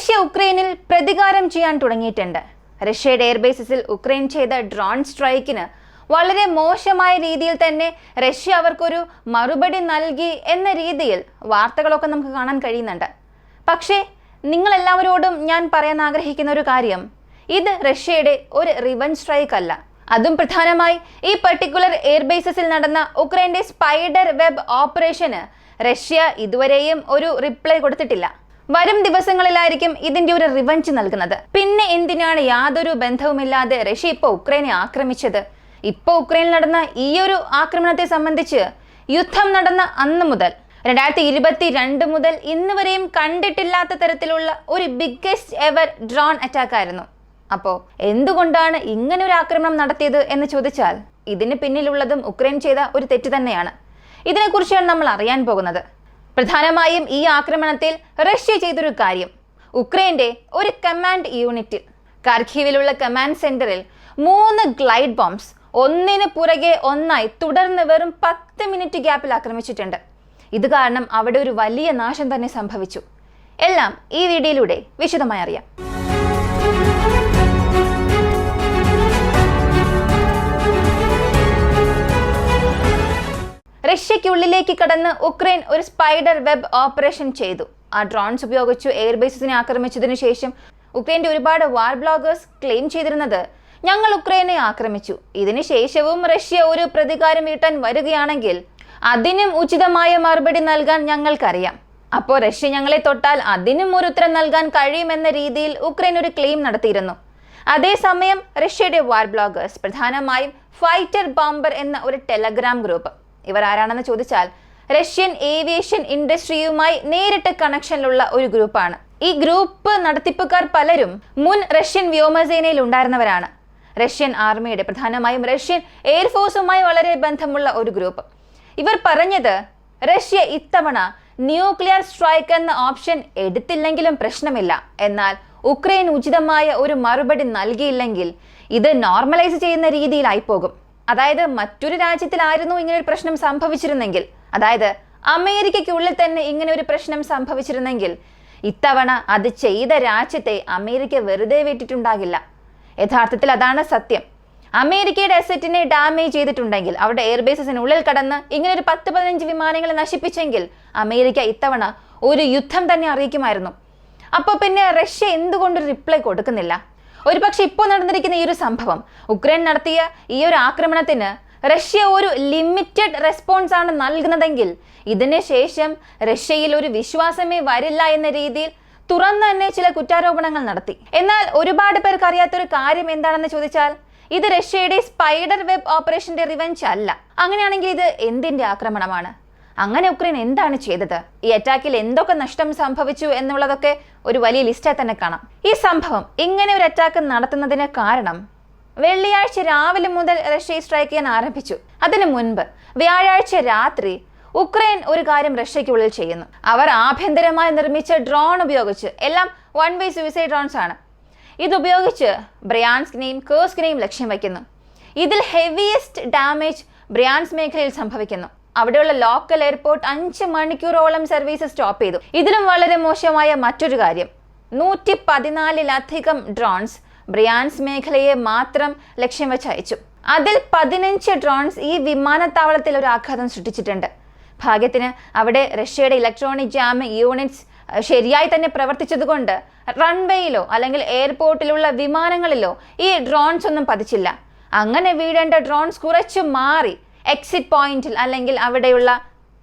Russia ഉക്രൈനിൽ പ്രതികാരം ചെയ്യാൻ തുടങ്ങിയിട്ടുണ്ട്. റഷ്യയുടെ എയർബേസിൽ ഉക്രൈൻ ചെയ്ത ഡ്രോൺ സ്ട്രൈക്കിന് വളരെ മോശമായ രീതിയിൽ തന്നെ റഷ്യ അവർക്കൊരു മറുപടി നൽകി എന്ന രീതിയിൽ വാർത്തകളൊക്കെ നമുക്ക് കാണാൻ കഴിയുന്നുണ്ട്. പക്ഷേ നിങ്ങളെല്ലാവരോടും ഞാൻ പറയാൻ ആഗ്രഹിക്കുന്ന ഒരു കാര്യം, ഇത് റഷ്യയുടെ ഒരു റിവഞ്ച് സ്ട്രൈക്ക് അല്ല. അതും പ്രധാനമായി ഈ പർട്ടിക്കുലർ എയർബേസിൽ നടന്ന ഉക്രൈന്റെ സ്പൈഡർ വെബ് ഓപ്പറേഷന് റഷ്യ ഇതുവരെയും ഒരു റിപ്ലൈ കൊടുത്തിട്ടില്ല. വരും ദിവസങ്ങളിലായിരിക്കും ഇതിന്റെ ഒരു റിവഞ്ച് നൽകുന്നത്. പിന്നെ എന്തിനാണ് യാതൊരു ബന്ധവുമില്ലാതെ റഷ്യ ഇപ്പോൾ ഉക്രൈനെ ആക്രമിച്ചത്? ഇപ്പോൾ ഉക്രൈനിൽ നടന്ന ഈ ഒരു ആക്രമണത്തെ സംബന്ധിച്ച് യുദ്ധം നടന്ന അന്ന് മുതൽ 2022 മുതൽ ഇന്ന് വരെയും കണ്ടിട്ടില്ലാത്ത തരത്തിലുള്ള ഒരു ബിഗ്ഗസ്റ്റ് എവർ ഡ്രോൺ അറ്റാക്ക് ആയിരുന്നു. അപ്പോൾ എന്തുകൊണ്ടാണ് ഇങ്ങനെ ഒരു ആക്രമണം നടത്തിയത് എന്ന് ചോദിച്ചാൽ ഇതിന് പിന്നിലുള്ളതും ഉക്രൈൻ ചെയ്ത ഒരു തെറ്റ് തന്നെയാണ്. ഇതിനെക്കുറിച്ചാണ് നമ്മൾ അറിയാൻ പോകുന്നത്. പ്രധാനമായും ഈ ആക്രമണത്തിൽ റഷ്യ ചെയ്തൊരു കാര്യം, ഉക്രൈന്റെ ഒരു കമാൻഡ് യൂണിറ്റിൽ കാർഖീവിലുള്ള കമാൻഡ് സെന്ററിൽ 3 ഗ്ലൈഡ് ബോംബ്സ് ഒന്നിന് പുറകെ ഒന്നായി തുടർന്ന് വെറും 10 മിനിറ്റ് ഗ്യാപ്പിൽ ആക്രമിച്ചിട്ടുണ്ട്. ഇത് കാരണം അവിടെ ഒരു വലിയ നാശം തന്നെ സംഭവിച്ചു. എല്ലാം ഈ വീഡിയോയിലൂടെ വിശദമായി അറിയാം. റഷ്യയ്ക്കുള്ളിലേക്ക് കടന്ന് ഉക്രൈൻ ഒരു സ്പൈഡർ വെബ് ഓപ്പറേഷൻ ചെയ്തു. ആ ഡ്രോൺസ് ഉപയോഗിച്ചു എയർബേസിനെ ആക്രമിച്ചതിനു ശേഷം ഉക്രൈന്റെ ഒരുപാട് വാർ ബ്ലോഗേഴ്സ് ക്ലെയിം ചെയ്തിരുന്നത് ഞങ്ങൾ ഉക്രൈനെ ആക്രമിച്ചു, ഇതിനു ശേഷവും റഷ്യ ഒരു പ്രതികാരം വീട്ടാൻ വരികയാണെങ്കിൽ അതിനും ഉചിതമായ മറുപടി നൽകാൻ ഞങ്ങൾക്കറിയാം. അപ്പോൾ റഷ്യ ഞങ്ങളെ തൊട്ടാൽ അതിനും ഒരു ഉത്തരം നൽകാൻ കഴിയുമെന്ന രീതിയിൽ ഉക്രൈൻ ഒരു ക്ലെയിം നടത്തിയിരുന്നു. അതേസമയം റഷ്യയുടെ വാർ ബ്ലോഗേഴ്സ്, പ്രധാനമായും ഫൈറ്റർ ബോംബർ എന്ന ഒരു ടെലഗ്രാം ഗ്രൂപ്പ്, ഇവർ ആരാണെന്ന് ചോദിച്ചാൽ റഷ്യൻ ഏവിയേഷൻ ഇൻഡസ്ട്രിയുമായി നേരിട്ട് കണക്ഷനിലുള്ള ഒരു ഗ്രൂപ്പാണ്. ഈ ഗ്രൂപ്പ് നടത്തിപ്പുകാർ പലരും മുൻ റഷ്യൻ വ്യോമസേനയിൽ ഉണ്ടായിരുന്നവരാണ്. റഷ്യൻ ആർമിയുടെ, പ്രധാനമായും റഷ്യൻ എയർഫോഴ്സുമായി വളരെ ബന്ധമുള്ള ഒരു ഗ്രൂപ്പ്. ഇവർ പറഞ്ഞത് റഷ്യ ഇത്തവണ ന്യൂക്ലിയർ സ്ട്രൈക്ക് എന്ന ഓപ്ഷൻ എടുത്തില്ലെങ്കിലും പ്രശ്നമില്ല, എന്നാൽ ഉക്രൈൻ ഉചിതമായ ഒരു മറുപടി നൽകിയില്ലെങ്കിൽ ഇത് നോർമലൈസ് ചെയ്യുന്ന രീതിയിലായി പോകും. അതായത് മറ്റൊരു രാജ്യത്തിലായിരുന്നു ഇങ്ങനെ ഒരു പ്രശ്നം സംഭവിച്ചിരുന്നെങ്കിൽ, അതായത് അമേരിക്കയ്ക്കുള്ളിൽ തന്നെ ഇങ്ങനെ ഒരു പ്രശ്നം സംഭവിച്ചിരുന്നെങ്കിൽ ഇത്തവണ അത് ചെയ്ത രാജ്യത്തെ അമേരിക്ക വെറുതെ വിട്ടിട്ടുണ്ടാകില്ല. യഥാർത്ഥത്തിൽ അതാണ് സത്യം. അമേരിക്കയുടെ അസറ്റിനെ ഡാമേജ് ചെയ്തിട്ടുണ്ടെങ്കിൽ, അവരുടെ എയർബേസിനുള്ളിൽ കടന്ന് ഇങ്ങനെ ഒരു 10-15 വിമാനങ്ങളെ നശിപ്പിച്ചെങ്കിൽ അമേരിക്ക ഇത്തവണ ഒരു യുദ്ധം തന്നെ അറിയിക്കുമായിരുന്നു. അപ്പോൾ പിന്നെ റഷ്യ എന്തുകൊണ്ട് റിപ്ലൈ കൊടുക്കുന്നില്ല? ഒരുപക്ഷെ ഇപ്പോൾ നടന്നിരിക്കുന്ന ഈ ഒരു സംഭവം, ഉക്രൈൻ നടത്തിയ ഈ ഒരു ആക്രമണത്തിന് റഷ്യ ഒരു ലിമിറ്റഡ് റെസ്പോൺസ് ആണ് നൽകുന്നതെങ്കിൽ ഇതിന് ശേഷം റഷ്യയിൽ ഒരു വിശ്വാസമേ വരില്ല എന്ന രീതിയിൽ തുറന്നു തന്നെ ചില കുറ്റാരോപണങ്ങൾ നടത്തി. എന്നാൽ ഒരുപാട് പേർക്ക് അറിയാത്തൊരു കാര്യം എന്താണെന്ന് ചോദിച്ചാൽ ഇത് റഷ്യയുടെ സ്പൈഡർ വെബ് ഓപ്പറേഷന്റെ റിവെഞ്ച് അല്ല. അങ്ങനെയാണെങ്കിൽ ഇത് എന്തിന്റെ ആക്രമണമാണ്? അങ്ങനെ ഉക്രൈൻ എന്താണ് ചെയ്തത്? ഈ അറ്റാക്കിൽ എന്തൊക്കെ നഷ്ടം സംഭവിച്ചു എന്നുള്ളതൊക്കെ ഒരു വലിയ ലിസ്റ്റായി തന്നെ കാണാം. ഈ സംഭവം, ഇങ്ങനെ ഒരു അറ്റാക്ക് നടത്തുന്നതിന് കാരണം വെള്ളിയാഴ്ച രാവിലെ മുതൽ റഷ്യ സ്ട്രൈക്ക് ചെയ്യാൻ ആരംഭിച്ചു. അതിനു മുൻപ് വ്യാഴാഴ്ച രാത്രി ഉക്രൈൻ ഒരു കാര്യം റഷ്യയ്ക്കുള്ളിൽ ചെയ്യുന്നു. അവർ ആഭ്യന്തരമായി നിർമ്മിച്ച ഡ്രോൺ ഉപയോഗിച്ച്, എല്ലാം 1 വേ സൂയിസൈഡ് ഡ്രോൺസ് ആണ്, ഇതുപയോഗിച്ച് ബ്രയാൻസ്കിനെയും കേഴ്സ്കിനെയും ലക്ഷ്യം വയ്ക്കുന്നു. ഇതിൽ ഹെവിയസ്റ്റ് ഡാമേജ് ബ്രയാൻസ് മേഖലയിൽ സംഭവിക്കുന്നു. അവിടെയുള്ള ലോക്കൽ എയർപോർട്ട് 5 മണിക്കൂറോളം സർവീസ് സ്റ്റോപ്പ് ചെയ്തു. ഇതിലും വളരെ മോശമായ മറ്റൊരു കാര്യം, 114-ലധികം ഡ്രോൺസ് ബ്രയാൻസ് മേഖലയെ മാത്രം ലക്ഷ്യം വെച്ച് അയച്ചു. അതിൽ 15 ഡ്രോൺസ് ഈ വിമാനത്താവളത്തിൽ ഒരു ആഘാതം സൃഷ്ടിച്ചിട്ടുണ്ട്. ഭാഗ്യത്തിന് അവിടെ റഷ്യയുടെ ഇലക്ട്രോണിക് ജാമിംഗ് യൂണിറ്റ്സ് ശരിയായി തന്നെ പ്രവർത്തിച്ചതുകൊണ്ട് റൺവേയിലോ അല്ലെങ്കിൽ എയർപോർട്ടിലുള്ള വിമാനങ്ങളിലോ ഈ ഡ്രോൺസ് ഒന്നും പതിച്ചില്ല. അങ്ങനെ വീഴേണ്ട ഡ്രോൺസ് കുറച്ച് മാറി എക്സിറ്റ് പോയിന്റിൽ അല്ലെങ്കിൽ അവിടെയുള്ള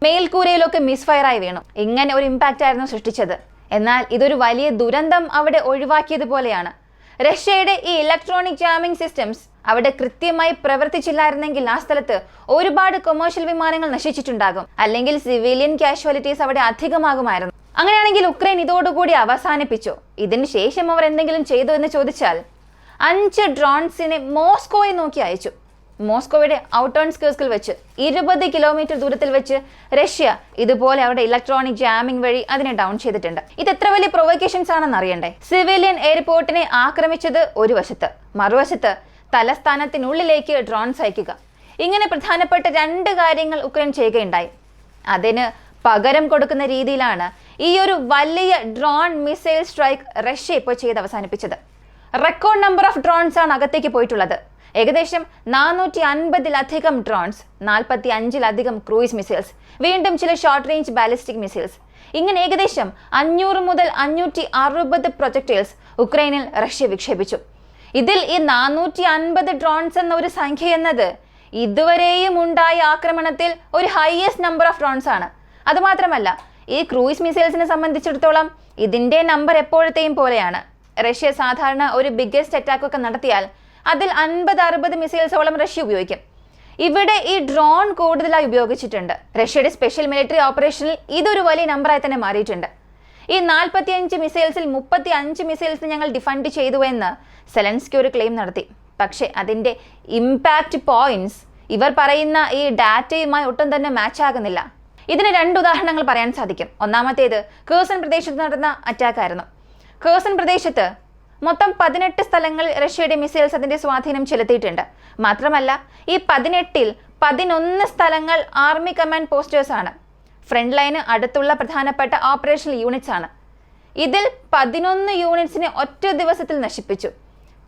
മേൽക്കൂരയിലൊക്കെ മിസ്ഫയറായി വീണു. ഇങ്ങനെ ഒരു ഇമ്പാക്റ്റ് ആയിരുന്നു സൃഷ്ടിച്ചത്. എന്നാൽ ഇതൊരു വലിയ ദുരന്തം അവിടെ ഒഴിവാക്കിയതുപോലെയാണ്. റഷ്യയുടെ ഈ ഇലക്ട്രോണിക് ജാമിംഗ് സിസ്റ്റംസ് അവിടെ കൃത്യമായി പ്രവർത്തിച്ചില്ലായിരുന്നെങ്കിൽ ആ സ്ഥലത്ത് ഒരുപാട് കൊമേഴ്ഷ്യൽ വിമാനങ്ങൾ നശിച്ചിട്ടുണ്ടാകും, അല്ലെങ്കിൽ സിവിലിയൻ കാഷ്വാലിറ്റീസ് അവിടെ അധികമാകുമായിരുന്നു. അങ്ങനെയാണെങ്കിൽ ഉക്രൈൻ ഇതോടുകൂടി അവസാനിപ്പിച്ചോ? ഇതിന് ശേഷം അവർ എന്തെങ്കിലും ചെയ്തു എന്ന് ചോദിച്ചാൽ 5 ഡ്രോൺസിനെ മോസ്കോയെ നോക്കി അയച്ചു. മോസ്കോയുടെ ഔട്ടേൺസ്കേഴ്സിൽ വെച്ച് 20 കിലോമീറ്റർ ദൂരത്തിൽ വെച്ച് റഷ്യ ഇതുപോലെ അവിടെ ഇലക്ട്രോണിക് ജാമിംഗ് വഴി അതിനെ ഡൗൺ ചെയ്തിട്ടുണ്ട്. ഇത് എത്ര വലിയ പ്രൊവോക്കേഷൻസ് ആണെന്ന് അറിയണ്ടേ? സിവിലിയൻ എയർപോർട്ടിനെ ആക്രമിച്ചത് ഒരു വശത്ത്, മറുവശത്ത് തലസ്ഥാനത്തിനുള്ളിലേക്ക് ഡ്രോൺസ് അയക്കുക. ഇങ്ങനെ പ്രധാനപ്പെട്ട 2 കാര്യങ്ങൾ ഉക്രൈൻ ചെയ്യുകയുണ്ടായി. അതിന് പകരം കൊടുക്കുന്ന രീതിയിലാണ് ഈ ഒരു വലിയ ഡ്രോൺ മിസൈൽ സ്ട്രൈക്ക് റഷ്യ ഇപ്പോൾ ചെയ്ത് അവസാനിപ്പിച്ചത്. റെക്കോർഡ് നമ്പർ ഓഫ് ഡ്രോൺസ് ആണ് അകത്തേക്ക് പോയിട്ടുള്ളത്. ഏകദേശം 450-ലധികം ഡ്രോൺസ്, 45-ലധികം ക്രൂയിസ് മിസൈൽസ്, വീണ്ടും ചില ഷോർട്ട് റേഞ്ച് ബാലിസ്റ്റിക് മിസൈൽസ്, ഇങ്ങനെ ഏകദേശം 500 മുതൽ 560 പ്രൊജക്ടൈൽസ് ഉക്രൈനിൽ റഷ്യ വിക്ഷേപിച്ചു. ഇതിൽ ഈ 450 ഡ്രോൺസ് എന്ന ഒരു സംഖ്യ എന്നത് ഇതുവരെയും ഉണ്ടായ ആക്രമണത്തിൽ ഒരു ഹയസ്റ്റ് നമ്പർ ഓഫ് ഡ്രോൺസ് ആണ്. അതുമാത്രമല്ല, ഈ ക്രൂയിസ് മിസൈൽസിനെ സംബന്ധിച്ചിടത്തോളം ഇതിന്റെ നമ്പർ എപ്പോഴത്തെയും പോലെയാണ്. റഷ്യ സാധാരണ ഒരു ബിഗ്ഗസ്റ്റ് അറ്റാക്ക് ഒക്കെ നടത്തിയാൽ അതിൽ 50-60 മിസൈൽസോളം റഷ്യ ഉപയോഗിക്കും. ഇവിടെ ഈ ഡ്രോൺ കൂടുതലായി ഉപയോഗിച്ചിട്ടുണ്ട്. റഷ്യയുടെ സ്പെഷ്യൽ മിലിറ്ററി ഓപ്പറേഷനിൽ ഇതൊരു വലിയ നമ്പറായി തന്നെ മാറിയിട്ടുണ്ട്. ഈ 45 മിസൈൽസിൽ 35 മിസൈൽസ് ഞങ്ങൾ ഡിഫൻഡ് ചെയ്തു എന്ന് സെലൻസ്കി ഒരു ക്ലെയിം നടത്തി. പക്ഷേ അതിന്റെ ഇമ്പാക്റ്റ് പോയിന്റ്സ് ഇവർ പറയുന്ന ഈ ഡാറ്റയുമായി ഒട്ടും തന്നെ മാച്ച് ആകുന്നില്ല. ഇതിന് 2 ഉദാഹരണങ്ങൾ പറയാൻ സാധിക്കും. ഒന്നാമത്തേത് കേഴ്സൺ പ്രദേശത്ത് നടന്ന അറ്റാക്ക് ആയിരുന്നു. കേഴ്സൺ പ്രദേശത്ത് മൊത്തം 18 സ്ഥലങ്ങളിൽ റഷ്യയുടെ മിസൈൽസ് അതിന്റെ സ്വാധീനം ചെലുത്തിയിട്ടുണ്ട്. മാത്രമല്ല, ഈ 18-ൽ 11 സ്ഥലങ്ങൾ ആർമി കമാൻഡ് പോസ്റ്റേഴ്സ് ആണ്. ഫ്രണ്ട് ലൈന് അടുത്തുള്ള പ്രധാനപ്പെട്ട ഓപ്പറേഷണൽ യൂണിറ്റ്സ് ആണ്. ഇതിൽ 11 യൂണിറ്റ്സിനെ ഒറ്റ ദിവസത്തിൽ നശിപ്പിച്ചു.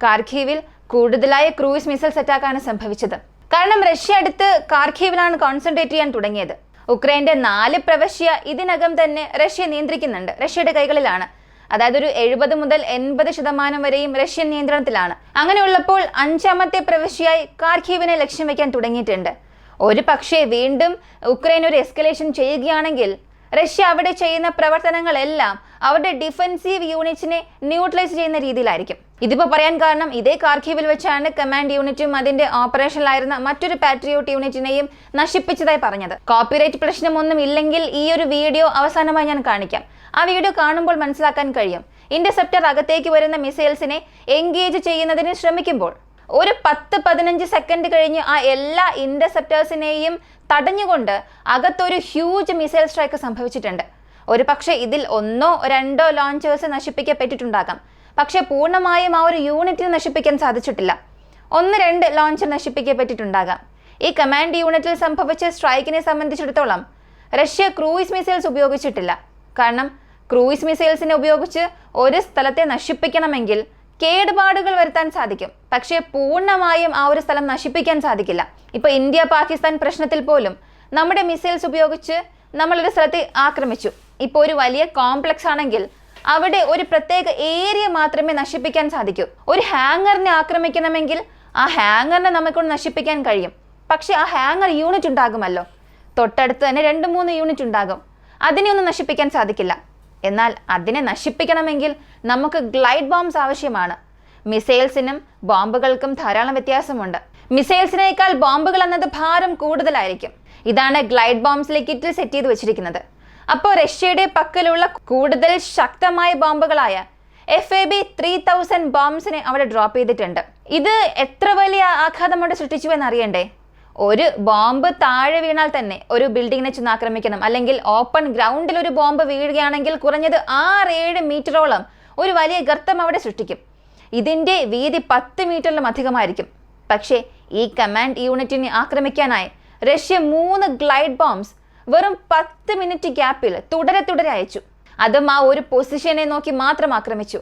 കാർഖീവിൽ കൂടുതലായ ക്രൂയിസ് മിസൈൽസ് അറ്റാക്കാണ് സംഭവിച്ചത്. കാരണം റഷ്യ അടുത്ത് കാർഖീവിലാണ് കോൺസെൻട്രേറ്റ് ചെയ്യാൻ തുടങ്ങിയത്. ഉക്രൈന്റെ 4 പ്രവിശ്യ ഇതിനകം തന്നെ റഷ്യ നിയന്ത്രിക്കുന്നുണ്ട്, റഷ്യയുടെ കൈകളിലാണ്. അതായത് ഒരു 70 മുതൽ 80% വരെയും റഷ്യൻ നിയന്ത്രണത്തിലാണ്. അങ്ങനെയുള്ളപ്പോൾ 5ാമത്തെ പ്രവിശ്യയായി കാർഖീവിനെ ലക്ഷ്യം വെക്കാൻ തുടങ്ങിയിട്ടുണ്ട്. ഒരു പക്ഷേ വീണ്ടും ഉക്രൈൻ ഒരു എസ്കലേഷൻ ചെയ്യുകയാണെങ്കിൽ റഷ്യ അവിടെ ചെയ്യുന്ന പ്രവർത്തനങ്ങളെല്ലാം അവരുടെ ഡിഫൻസീവ് യൂണിറ്റ്സിനെ ന്യൂട്രലൈസ് ചെയ്യുന്ന രീതിയിലായിരിക്കും. ഇതിപ്പോൾ പറയാൻ കാരണം ഇതേ കാർഖീവിൽ വെച്ചാണ് കമാൻഡ് യൂണിറ്റും അതിന്റെ ഓപ്പറേഷനിലായിരുന്ന മറ്റൊരു പാട്രിയോട്ട് യൂണിറ്റിനെയും നശിപ്പിച്ചതായി പറഞ്ഞത്. കോപ്പിറൈറ്റ് പ്രശ്നമൊന്നും ഇല്ലെങ്കിൽ ഈ ഒരു വീഡിയോ അവസാനമായി ഞാൻ കാണിക്കാം. ആ വീഡിയോ കാണുമ്പോൾ മനസ്സിലാക്കാൻ കഴിയും. ഇന്റർസെപ്റ്റർ അകത്തേക്ക് വരുന്ന മിസൈൽസിനെ എൻഗേജ് ചെയ്യുന്നതിന് ശ്രമിക്കുമ്പോൾ ഒരു 10-15 സെക്കൻഡ് കഴിഞ്ഞ് ആ എല്ലാ ഇന്റർസെപ്റ്റേഴ്സിനെയും തടഞ്ഞുകൊണ്ട് അകത്തൊരു ഹ്യൂജ് മിസൈൽ സ്ട്രൈക്ക് സംഭവിച്ചിട്ടുണ്ട്. ഒരു പക്ഷേ ഇതിൽ 1-2 ലോഞ്ചേഴ്സ് നശിപ്പിക്കപ്പെട്ടിട്ടുണ്ടാകാം. പക്ഷെ പൂർണ്ണമായും ആ ഒരു യൂണിറ്റിന് നശിപ്പിക്കാൻ സാധിച്ചിട്ടില്ല. 1-2 ലോഞ്ചർ നശിപ്പിക്കപ്പെട്ടിട്ടുണ്ടാകാം. ഈ കമാൻഡ് യൂണിറ്റിൽ സംഭവിച്ച സ്ട്രൈക്കിനെ സംബന്ധിച്ചിടത്തോളം റഷ്യ ക്രൂയിസ് മിസൈൽസ് ഉപയോഗിച്ചിട്ടില്ല. കാരണം ക്രൂയിസ് മിസൈൽസിനെ ഉപയോഗിച്ച് ഒരു സ്ഥലത്തെ നശിപ്പിക്കണമെങ്കിൽ കേടുപാടുകൾ വരുത്താൻ സാധിക്കും. പക്ഷേ പൂർണ്ണമായും ആ ഒരു സ്ഥലം നശിപ്പിക്കാൻ സാധിക്കില്ല. ഇപ്പൊ ഇന്ത്യ പാകിസ്ഥാൻ പ്രശ്നത്തിൽ പോലും നമ്മുടെ മിസൈൽസ് ഉപയോഗിച്ച് നമ്മളൊരു സ്ഥലത്തെ ആക്രമിച്ചു. ഇപ്പോൾ ഒരു വലിയ കോംപ്ലക്സ് ആണെങ്കിൽ അവിടെ ഒരു പ്രത്യേക ഏരിയ മാത്രമേ നശിപ്പിക്കാൻ സാധിക്കൂ. ഒരു ഹാങ്ങറിനെ ആക്രമിക്കണമെങ്കിൽ ആ ഹാങ്ങറിനെ നമുക്കൊന്ന് നശിപ്പിക്കാൻ കഴിയും. പക്ഷെ ആ ഹാങ്ങർ യൂണിറ്റ് ഉണ്ടാകുമല്ലോ, തൊട്ടടുത്ത് തന്നെ 2-3 യൂണിറ്റ് ഉണ്ടാകും. അതിനെ ഒന്നും നശിപ്പിക്കാൻ സാധിക്കില്ല. എന്നാൽ അതിനെ നശിപ്പിക്കണമെങ്കിൽ നമുക്ക് ഗ്ലൈഡ് ബോംബ്സ് ആവശ്യമാണ്. മിസൈൽസിനും ബോംബുകൾക്കും ധാരാളം വ്യത്യാസമുണ്ട്. മിസൈൽസിനേക്കാൾ ബോംബുകൾ എന്നത് ഭാരം കൂടുതലായിരിക്കും. ഇതാണ് ഗ്ലൈഡ് ബോംബ്സിലെ കിറ്റിൽ സെറ്റ് ചെയ്ത് വെച്ചിരിക്കുന്നത്. അപ്പോൾ റഷ്യയുടെ പക്കലുള്ള കൂടുതൽ ശക്തമായ ബോംബുകളായ FAB 3000 ബോംബ്സിനെ അവിടെ ഡ്രോപ്പ് ചെയ്തിട്ടുണ്ട്. ഇത് എത്ര വലിയ ആഘാതം അവിടെ സൃഷ്ടിച്ചു എന്നറിയണ്ടേ? ഒരു ബോംബ് താഴെ വീണാൽ തന്നെ ഒരു ബിൽഡിങ്ങിനെ ചെന്ന് ആക്രമിക്കണം. അല്ലെങ്കിൽ ഓപ്പൺ ഗ്രൗണ്ടിൽ ഒരു ബോംബ് വീഴുകയാണെങ്കിൽ കുറഞ്ഞത് 6-7 മീറ്ററോളം ഒരു വലിയ ഗർത്തം അവിടെ സൃഷ്ടിക്കും. ഇതിന്റെ വീതി 10 മീറ്ററിലും അധികമായിരിക്കും. പക്ഷേ ഈ കമാൻഡ് യൂണിറ്റിനെ ആക്രമിക്കാനായി റഷ്യ 3 ഗ്ലൈഡ് ബോംബ്സ് വെറും 10 മിനിറ്റ് ഗ്യാപ്പിൽ തുടരെ അയച്ചു. അതും ആ ഒരു പൊസിഷനെ നോക്കി മാത്രം ആക്രമിച്ചു.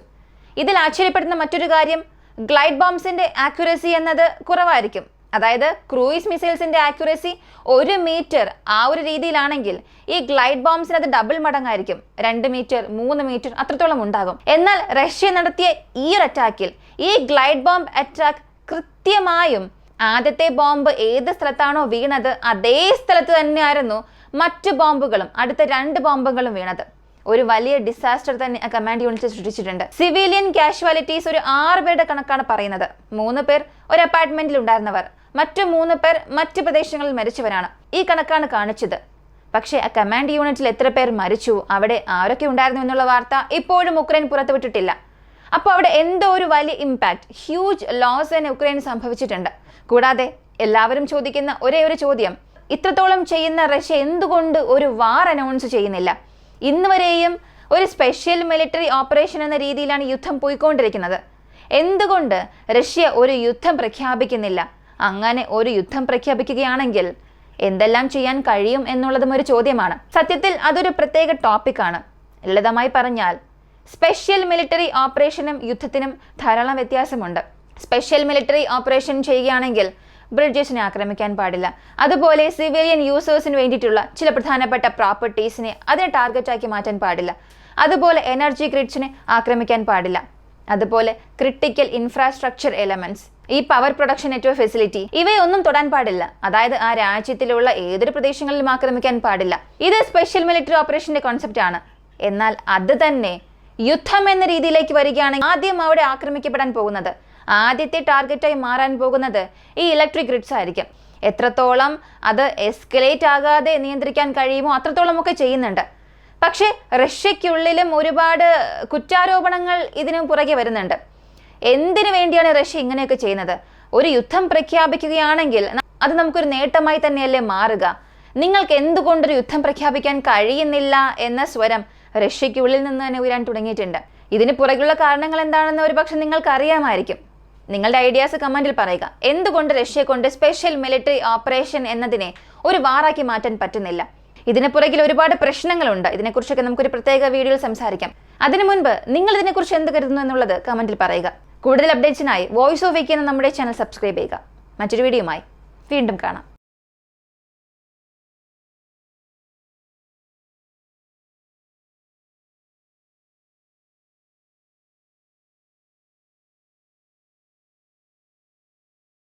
ഇതിൽ ആശ്ചര്യപ്പെടുന്ന മറ്റൊരു കാര്യം, ഗ്ലൈഡ് ബോംബ്സിന്റെ ആക്യുറസി എന്നത് കുറവായിരിക്കും. അതായത് ക്രൂയിസ് മിസൈൽസിന്റെ ആക്യുറസി 1 മീറ്റർ ആ ഒരു രീതിയിലാണെങ്കിൽ ഈ ഗ്ലൈഡ് ബോംബ്സിന് അത് ഡബിൾ മടങ്ങായിരിക്കും. 2 മീറ്റർ 3 മീറ്റർ അത്രത്തോളം ഉണ്ടാകും. എന്നാൽ റഷ്യ നടത്തിയ ഈ ഒരു അറ്റാക്കിൽ ഈ ഗ്ലൈഡ് ബോംബ് അറ്റാക്ക് കൃത്യമായും ആദ്യത്തെ ബോംബ് ഏത് സ്ഥലത്താണോ വീണത് അതേ സ്ഥലത്ത് തന്നെയായിരുന്നു മറ്റു ബോംബുകളും, അടുത്ത 2 ബോംബുകളും വീണത്. ഒരു വലിയ ഡിസാസ്റ്റർ തന്നെ ആ കമാൻഡ് യൂണിറ്റ് സൃഷ്ടിച്ചിട്ടുണ്ട്. സിവിലിയൻ കാഷ്വാലിറ്റീസ് ഒരു 6 പേരുടെ കണക്കാണ് പറയുന്നത്. 3 പേർ ഒരു അപ്പാർട്ട്മെന്റിൽ ഉണ്ടായിരുന്നവർ, മറ്റു 3 പേർ മറ്റു പ്രദേശങ്ങളിൽ മരിച്ചവരാണ്. ഈ കണക്കാണ് കാണിച്ചത്. പക്ഷേ ആ കമാൻഡ് യൂണിറ്റിൽ എത്ര പേർ മരിച്ചു, അവിടെ ആരൊക്കെ ഉണ്ടായിരുന്നു എന്നുള്ള വാർത്ത ഇപ്പോഴും ഉക്രൈൻ പുറത്തുവിട്ടിട്ടില്ല. അപ്പോൾ അവിടെ എന്തോ ഒരു വലിയ ഇമ്പാക്ട്, ഹ്യൂജ് ലോസ് തന്നെ ഉക്രൈന് സംഭവിച്ചിട്ടുണ്ട്. കൂടാതെ എല്ലാവരും ചോദിക്കുന്ന ഒരേ ഒരു ചോദ്യം, ഇത്രത്തോളം ചെയ്യുന്ന റഷ്യ എന്തുകൊണ്ട് ഒരു വാർ അനൗൺസ് ചെയ്യുന്നില്ല? ഇന്ന് വരെയും ഒരു സ്പെഷ്യൽ മിലിറ്ററി ഓപ്പറേഷൻ എന്ന രീതിയിലാണ് യുദ്ധം പോയിക്കൊണ്ടിരിക്കുന്നത്. എന്തുകൊണ്ട് റഷ്യ ഒരു യുദ്ധം പ്രഖ്യാപിക്കുന്നില്ല? അങ്ങനെ ഒരു യുദ്ധം പ്രഖ്യാപിക്കുകയാണെങ്കിൽ എന്തെല്ലാം ചെയ്യാൻ കഴിയും എന്നുള്ളതും ഒരു ചോദ്യമാണ്. സത്യത്തിൽ അതൊരു പ്രത്യേക ടോപ്പിക്കാണ്. ലളിതമായി പറഞ്ഞാൽ സ്പെഷ്യൽ മിലിറ്ററി ഓപ്പറേഷനും യുദ്ധത്തിനും ധാരാളം വ്യത്യാസമുണ്ട്. സ്പെഷ്യൽ മിലിറ്ററി ഓപ്പറേഷൻ ചെയ്യുകയാണെങ്കിൽ ബ്രിഡ്ജസിനെ ആക്രമിക്കാൻ പാടില്ല. അതുപോലെ സിവിലിയൻ യൂസേഴ്സിന് വേണ്ടിയിട്ടുള്ള ചില പ്രധാനപ്പെട്ട പ്രോപ്പർട്ടീസിനെ അതിനെ ടാർഗറ്റാക്കി മാറ്റാൻ പാടില്ല. അതുപോലെ എനർജി ഗ്രിഡ്സിനെ ആക്രമിക്കാൻ പാടില്ല. അതുപോലെ ക്രിട്ടിക്കൽ ഇൻഫ്രാസ്ട്രക്ചർ എലമെന്റ്സ്, ഈ പവർ പ്രൊഡക്ഷൻ നെറ്റ്വർക്ക് ഫെസിലിറ്റി, ഇവയൊന്നും തൊടാൻ പാടില്ല. അതായത് ആ രാജ്യത്തിലുള്ള ഏതൊരു പ്രദേശങ്ങളിലും ആക്രമിക്കാൻ പാടില്ല. ഇത് സ്പെഷ്യൽ മിലിറ്ററി ഓപ്പറേഷന്റെ കോൺസെപ്റ്റ് ആണ്. എന്നാൽ അത് തന്നെ യുദ്ധം എന്ന രീതിയിലേക്ക് വരികയാണെങ്കിൽ ആദ്യം അവിടെ ആക്രമിക്കപ്പെടാൻ പോകുന്നത്, ആദ്യത്തെ ടാർഗറ്റായി മാറാൻ പോകുന്നത് ഈ ഇലക്ട്രിക് ഗ്രിഡ്സ് ആയിരിക്കും. എത്രത്തോളം അത് എസ്കലേറ്റ് ആകാതെ നിയന്ത്രിക്കാൻ കഴിയുമോ അത്രത്തോളം ഒക്കെ ചെയ്യുന്നുണ്ട്. പക്ഷേ റഷ്യയ്ക്കുള്ളിലും ഒരുപാട് കുറ്റാരോപണങ്ങൾ ഇതിനു പുറകെ വരുന്നുണ്ട്. എന്തിനു വേണ്ടിയാണ് റഷ്യ ഇങ്ങനെയൊക്കെ ചെയ്യുന്നത്? ഒരു യുദ്ധം പ്രഖ്യാപിക്കുകയാണെങ്കിൽ അത് നമുക്കൊരു നേട്ടമായി തന്നെയല്ലേ മാറുക? നിങ്ങൾക്ക് എന്തുകൊണ്ടൊരു യുദ്ധം പ്രഖ്യാപിക്കാൻ കഴിയുന്നില്ല എന്ന സ്വരം റഷ്യയ്ക്കുള്ളിൽ നിന്ന് തന്നെ ഉയരാൻ തുടങ്ങിയിട്ടുണ്ട്. ഇതിന് പുറകുള്ള കാരണങ്ങൾ എന്താണെന്ന് ഒരുപക്ഷെ നിങ്ങൾക്ക് അറിയാമായിരിക്കും. നിങ്ങളുടെ ഐഡിയാസ് കമന്റിൽ പറയുക. എന്തുകൊണ്ട് റഷ്യയെ കൊണ്ട് സ്പെഷ്യൽ മിലിറ്ററി ഓപ്പറേഷൻ എന്നതിനെ ഒരു വാറാക്കി മാറ്റാൻ പറ്റുന്നില്ല? ഇതിന് പുറകിൽ ഒരുപാട് പ്രശ്നങ്ങളുണ്ട്. ഇതിനെക്കുറിച്ചൊക്കെ നമുക്കൊരു പ്രത്യേക വീഡിയോയിൽ സംസാരിക്കാം. അതിനു മുൻപ് നിങ്ങൾ ഇതിനെക്കുറിച്ച് എന്ത് കരുതുന്നു എന്നുള്ളത് കമന്റിൽ പറയുക. കൂടുതൽ അപ്ഡേറ്റ്സിനായി വോയിസ് ഓഫ് വിക്കി എന്ന നമ്മുടെ ചാനൽ സബ്സ്ക്രൈബ് ചെയ്യുക. മറ്റൊരു വീഡിയോയുമായി വീണ്ടും കാണാം.